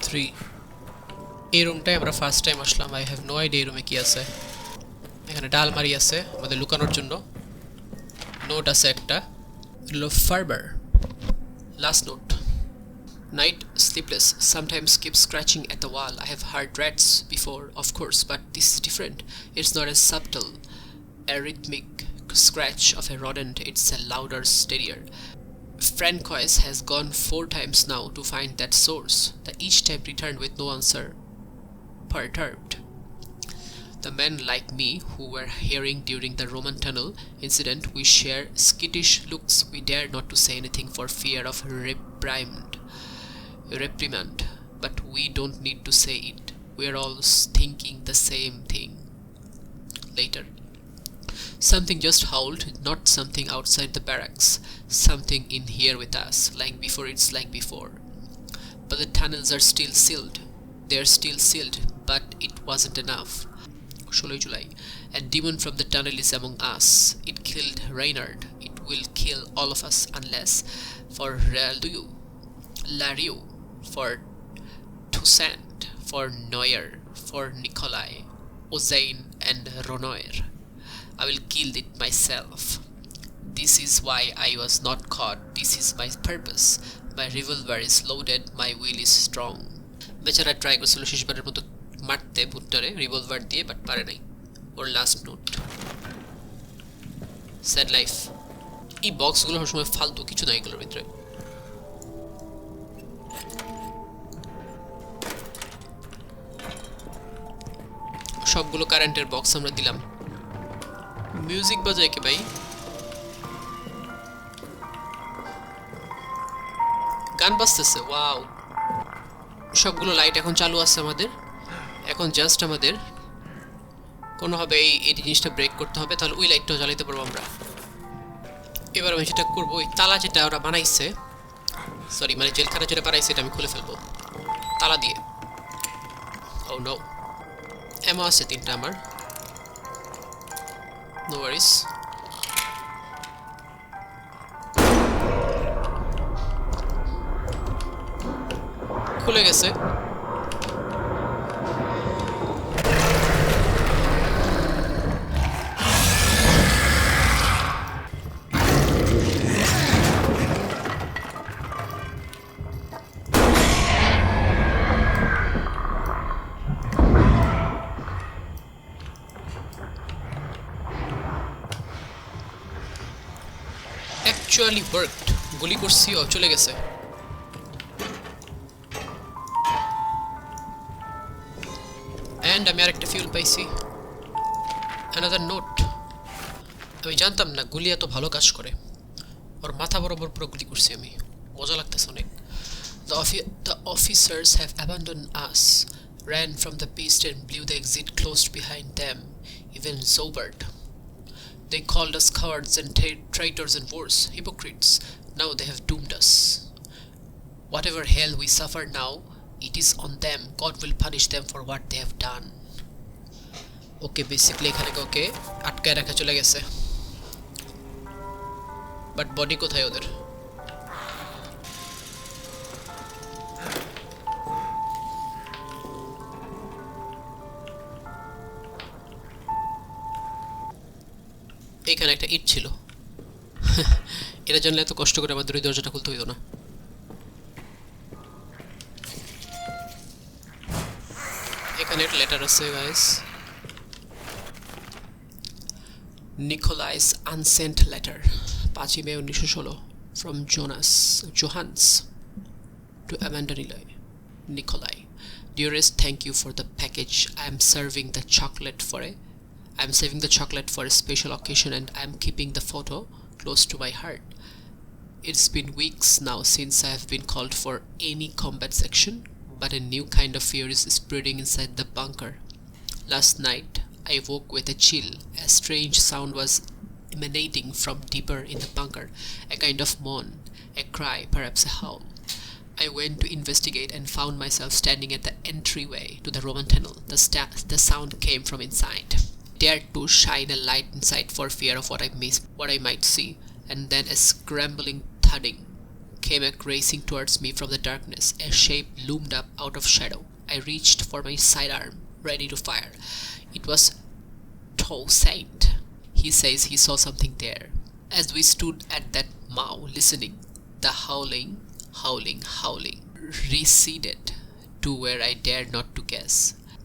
থ্রি। এই রুমটায় আমরা ফার্স্ট টাইম আসলাম। আই হ্যাভ নো আইডিয়া এই রুমে কি আছে। এখানে ডালমারি আছে আমাদের লুকানোর জন্য। নোট আছে একটা, Farber last note. Night sleepless, sometimes keep scratching at the wall. I have heard rats before, of course, but this is different. It's not as subtle, a rhythmic scratch of a rodent. It's a louder, steadier. Francois has gone 4 times now to find that source, that each time returned with no answer. Perturbed. The men like me who were hearing during the Roman tunnel incident, we share skittish looks. We dare not to say anything for fear of reprimand, but we don't need to say it. We are all thinking the same thing. Later, something just howled, not something outside the barracks, something in here with us, like before. It's like before, but the tunnels are still sealed. They're still sealed, but it wasn't enough. 16 July. A demon from the tunnel is among us. It killed Reynard. It will kill all of us unless for Lariu, for Toussaint, for Neuer, for Nikolai, Ozain and Ronoir. I will kill it myself. This is why I was not caught. This is my purpose. My revolver is loaded. My will is strong. বেচারা try করছিল শেষবারের মতো মারতে ভুট্টারে revolver দিয়ে, but পারে নাই। ওর last note. Sad life. এই বক্সগুলো সবসময় ফালতু, কিছু নাই এগুলোর ভিতরে। সবগুলো কারেন্টের বক্স আমরা দিলাম। মিউজিক বাজায় কি ভাই? গান বাজতেছে, ওয়াও। সবগুলো লাইট এখন চালু আছে আমাদের। এখন জাস্ট আমাদের কোনোভাবে এই জিনিসটা ব্রেক করতে হবে, তাহলে ওই লাইটটাও জ্বালাইতে পারবো আমরা। এবার আমি যেটা করবো, ওই তালা যেটা ওরা বানাইছে, সরি মানে জেলখানা যেটা বানাইছে, এটা আমি খুলে ফেলবো তালা দিয়ে। ও নো, এমন আছে 3টা আমার। নো ওয়ারিস। খুলে গেছে। Actually worked. গুলি করছি, ও চলে গেছে। অ্যান্ড আমি আরেকটা ফিউল পাইছি, অ্যানাদার নোট। আমি জানতাম না গুলি এত ভালো কাজ করে। ওর মাথা বরাবর পুরো গুলি করছি আমি, মজা লাগতেছে অনেক। The officers have abandoned us, ran from the beast and blew the exit closed behind them, even sobered. They called us cowards and traitors and worse, hypocrites. Now they have doomed us. Whatever hell we suffer now, it is on them. God will punish them for what they have done. Okay, basically এখানে ওকে আটকায় রাখা চলে গেছে, but body কোথায় ওদের? এখানে একটা ইট ছিল। এটা জানলে এত কষ্ট করে আমাদের ওই দরজাটা খুলতে হইতো না। এখানে একটা লেটার আছে guys, Nikolai's unsent letter, 5 May 1916, from Johannes to Amanda Nikolai. Dearest, thank you for the package. I'm saving the chocolate for a special occasion, and I'm keeping the photo close to my heart. It's been weeks now since I have been called for any combat section, but a new kind of fear is spreading inside the bunker. Last night, I woke with a chill. A strange sound was emanating from deeper in the bunker, a kind of moan, a cry, perhaps a howl. I went to investigate and found myself standing at the entryway to the Roman tunnel. The sound came from inside. Dared to shine a light inside for fear of what I might see, and then a scrambling thudding came racing towards me from the darkness. A shape loomed up out of shadow. I reached for my sidearm, ready to fire. It was Toussaint. He says he saw something there. As we stood at that mow listening, the howling receded to where I dared not to guess.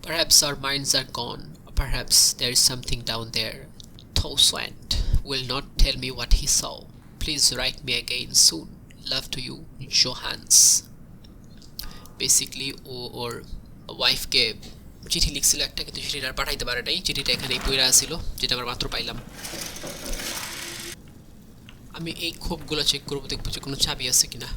Perhaps our minds are gone. Perhaps there is something down there. Toussaint will not tell me what he saw. Please write me again soon. Love to you, Johannes. Basically ওর ওয়াইফকে চিঠি লিখছিল একটা, কিন্তু চিঠিটা আর পাঠাইতে পারে নাই। চিঠিটা এখানেই পইরা ছিল, যেটা আমরা মাত্র পাইলাম। আমি এই খোপগুলো চেক করবো, দেখবো যে কোনো চাবি আছে কিনা।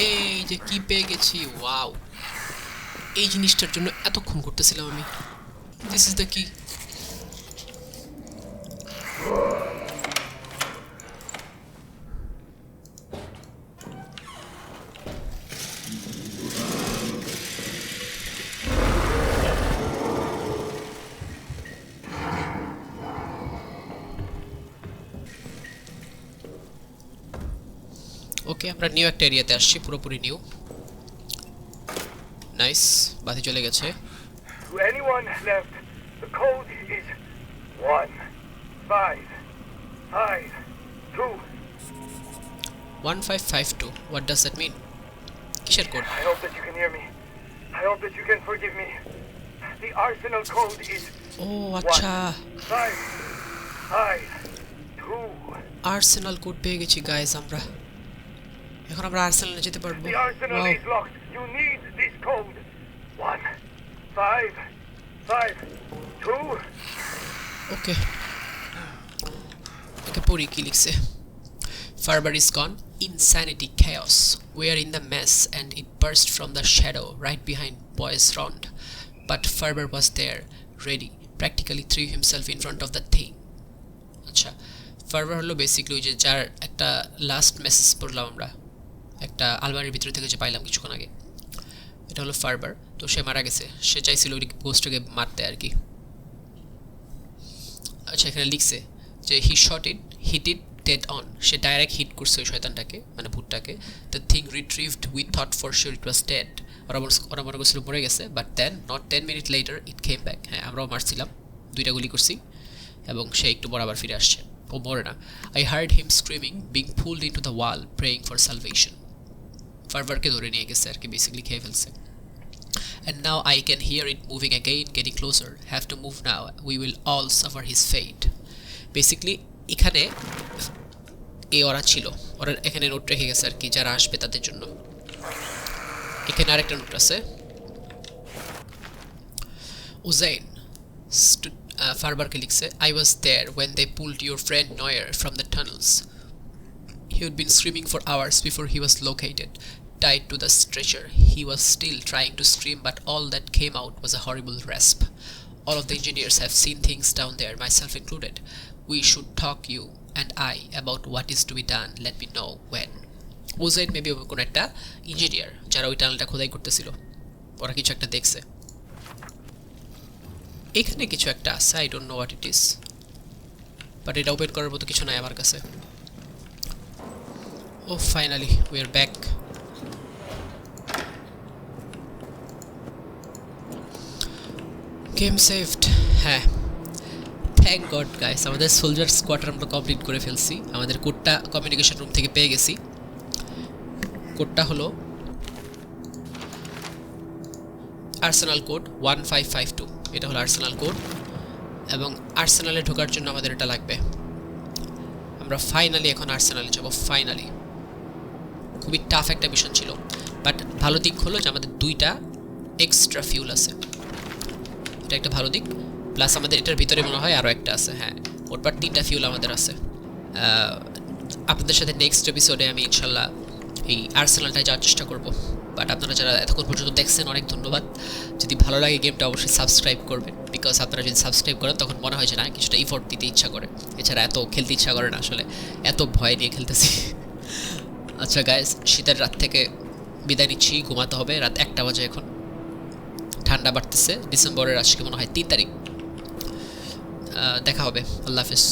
এই যে কি পেয়ে গেছি, ওয়াও! এই জিনিসটার জন্য এতক্ষণ করতেছিলাম আমি। দিস ইজ দ্য কি। ওকে, আমরা নিউ একটা এরিয়াতে আসছি, পুরোপুরি নিউ। নাইস, বাতি চলে গেছে। To anyone left, the code is 1552. 1552, what does that mean? কিসের code? I hope that you can hear me. I hope that you can forgive me. The arsenal code is ও আচ্ছা, 1552. Arsenal code পেয়ে গেছি guys আমরা। এখন আমরা আর্সেনালে যেতে পারবো। The arsenal is locked. You need this code. 1552. ওকে, ওকে পড়ি কি লিখছে। Ferber is gone. Insanity, chaos. We are in the mess, and it burst from the shadow right behind boys round. But Ferber was there, ready, practically threw himself in front of the thing. আচ্ছা, Ferber হলো basically ওই যে যার একটা last message পড়লাম আমরা একটা আলমারির ভিতর থেকে, যে পাইলাম কিছুক্ষণ আগে। এটা হলো Ferber। তো সে মারা গেছে, সে চাইছিল ওই পোস্টটাকে মারতে আর কি। আচ্ছা, এখানে লিখছে যে হিট ইট ডেড অন। সে ডাইরেক্ট হিট করছে ওই শয়তানটাকে, মানে ভূতটাকে। The thing retrieved, we thought for sure it was dead. ওরা মনে করছিল মরে গেছে, but then not 10 minute later it came back. হ্যাঁ, আমরাও মারছিলাম, 2টা গুলি করছি, এবং সে একটু বরাবর ফিরে আসছে। ও মরে না। I heard him screaming, being pulled into the wall, praying for salvation. ফারভারকে ধরে নিয়ে গেছে আর কি, বেসিক্যালি খেয়ে ফেলছে। And now I can hear it moving again, getting closer. Have to move now. We will all suffer his fate. Basically এখানে ওরা ছিল, ওরা এখানে নোট রেখে গেছে আর কি, যারা আসবে তাদের জন্য। এখানে আরেকটা নোট আছে। উজাইন ফারবারকে লিখছে, I was there when they pulled your friend Neuer from the tunnels. He had been screaming for hours before he was located, tied to the stretcher. He was still trying to scream, but all that came out was a horrible rasp. All of the engineers have seen things down there, myself included. We should talk, you and I, about what is to be done. Let me know when. Uzaid maybe কোনো একটা engineer যারা ওই টানেলটা খোদাই করতেছিল, ওরা কিছু একটা দেখছে। এখানে কিছু একটা আছে, I don't know what it is, but এটা ওপেন করার মতো কিছু নাই আমার কাছে। ও finally we are back. Game saved. হ্যাঁ, থ্যাংক গড গাইস, আমাদের সোলজার স্কোয়াড্রন আমরা কমপ্লিট করে ফেলছি। আমাদের কোডটা কমিউনিকেশন রুম থেকে পেয়ে গেছি। কোডটা হলো আর্সেনাল কোড 1552। এটা হলো আর্সেনাল কোড, এবং আর্সেনালে ঢোকার জন্য আমাদের এটা লাগবে। আমরা ফাইনালি এখন আর্সেনালে যাব। ফাইনালি খুবই টাফ একটা মিশন ছিল, বাট ভালো দিক হলো যে আমাদের 2টা এক্সট্রা ফিউল আছে, এটা একটা ভালো দিক। প্লাস আমাদের এটার ভিতরে মনে হয় আরও একটা আছে। হ্যাঁ, ওরপর 3টা ফিউল আমাদের আছে। আপনাদের সাথে নেক্সট এপিসোডে আমি ইনশাল্লাহ এই আর্সেনালটায় যাওয়ার চেষ্টা করব। বাট আপনারা যারা এতক্ষণ পর্যন্ত দেখছেন অনেক ধন্যবাদ। যদি ভালো লাগে গেমটা অবশ্যই সাবস্ক্রাইব করবেন, বিকজ আপনারা যদি সাবস্ক্রাইব করেন তখন মনে হয় যে না কিছুটা ইফোর্ট দিতে ইচ্ছা করে, এছাড়া এত খেলতে ইচ্ছা করে না, আসলে এত ভয় নিয়ে খেলতেছি। আচ্ছা গাইস, শীতের রাত থেকে বিদায় নিচ্ছি, ঘুমাতে হবে। রাত 1টা বাজে এখন, ঠান্ডা বাড়তেছে। ডিসেম্বরের আজকে মনে হয় 3 তারিখ। দেখা হবে, আল্লাহ হাফিজ।